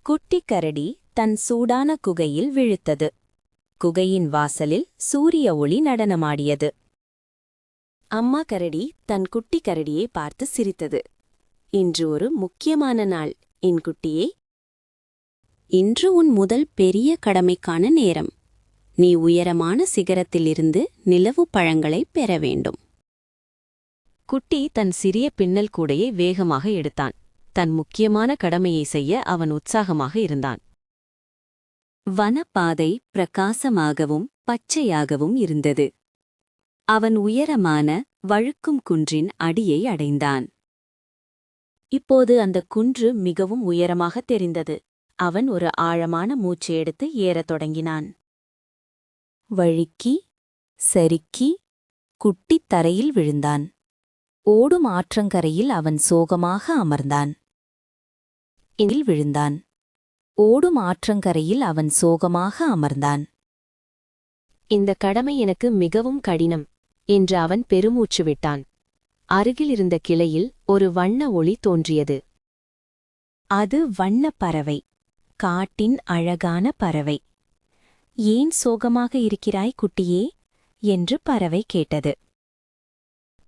குட்டிக் கரடி தன் சூடான குகையில் விழித்தது. குகையின் வாசலில் சூரிய ஒளி நடனமாடியது. அம்மா கரடி தன் குட்டி கரடியை பார்த்து சிரித்தது. இன்று ஒரு முக்கியமான நாள், என் குட்டியே. இன்று உன் முதல் பெரிய கடமைக்கான நேரம். நீ உயரமான சிகரத்திலிருந்து நிலவு பழங்களைப் பெற வேண்டும். குட்டி தன் சிறிய பின்னல் கூடையை வேகமாக எடுத்தான். தன் முக்கியமான கடமையை செய்ய அவன் உற்சாகமாக இருந்தான். வனப்பாதை பிரகாசமாகவும் பச்சையாகவும் இருந்தது. அவன் உயரமான வழுக்கும் குன்றின் அடியை அடைந்தான். இப்போது அந்த குன்று மிகவும் உயரமாக தெரிந்தது. அவன் ஒரு ஆழமான மூச்சு எடுத்து ஏறத் தொடங்கினான். வழுக்கி சறுக்கி குட்டித் தரையில் விழுந்தான். ஓடும் ஆற்றங்கரையில் அவன் சோகமாக அமர்ந்தான். விழுந்தான். ஓடும் ஆற்றங்கரையில் அவன் சோகமாக அமர்ந்தான். இந்த கடமை எனக்கு மிகவும் கடினம் என்று அவன் பெருமூச்சு விட்டான். அருகில் இருந்த கிளையில் ஒரு வண்ண ஒளி தோன்றியது. அது வண்ணப் பறவை, காட்டின் அழகான பறவை. ஏன் சோகமாக இருக்கிறாய் குட்டியே என்று பறவை கேட்டது.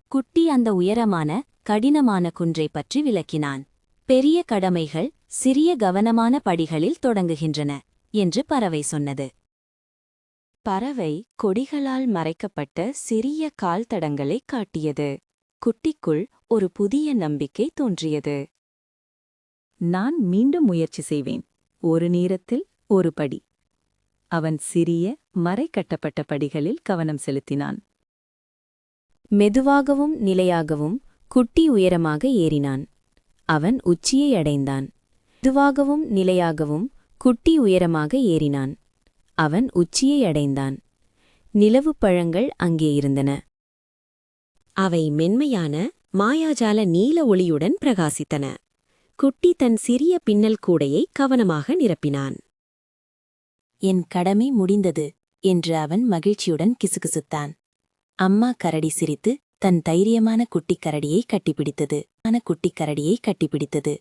குட்டி அந்த உயரமான கடினமான குன்றை பற்றி விளக்கினான். பெரிய கடமைகள் சிறிய கவனமான படிகளில் தொடங்குகின்றன என்று பறவை சொன்னது. பறவை கொடிகளால் மறைக்கப்பட்ட சிறிய கால் தடங்களைக் காட்டியது. குட்டிக்குள் ஒரு புதிய நம்பிக்கை தோன்றியது. நான் மீண்டும் முயற்சி செய்வேன், ஒரு நேரத்தில் ஒரு படி. அவன் சிறிய மறை கட்டப்பட்ட படிகளில் கவனம் செலுத்தினான். மெதுவாகவும் நிலையாகவும் குட்டி உயரமாக ஏறினான். அவன் உச்சியை அடைந்தான். மெதுவாகவும் நிலையாகவும் குட்டி உயரமாக ஏறினான். அவன் உச்சியை அடைந்தான். நிலவுப் பழங்கள் அங்கே இருந்தன. அவை மென்மையான மாயாஜால நீல ஒளியுடன் பிரகாசித்தன. குட்டி தன் சிறிய பின்னல் கூடையை கவனமாக நிரப்பினான். என் கடமை முடிந்தது என்று அவன் மகிழ்ச்சியுடன் கிசுகிசுத்தான். அம்மா கரடி சிரித்து தன் தைரியமான குட்டிக் கரடியை கட்டிப்பிடித்தது. குட்டிக் கரடியை கட்டிப்பிடித்தது.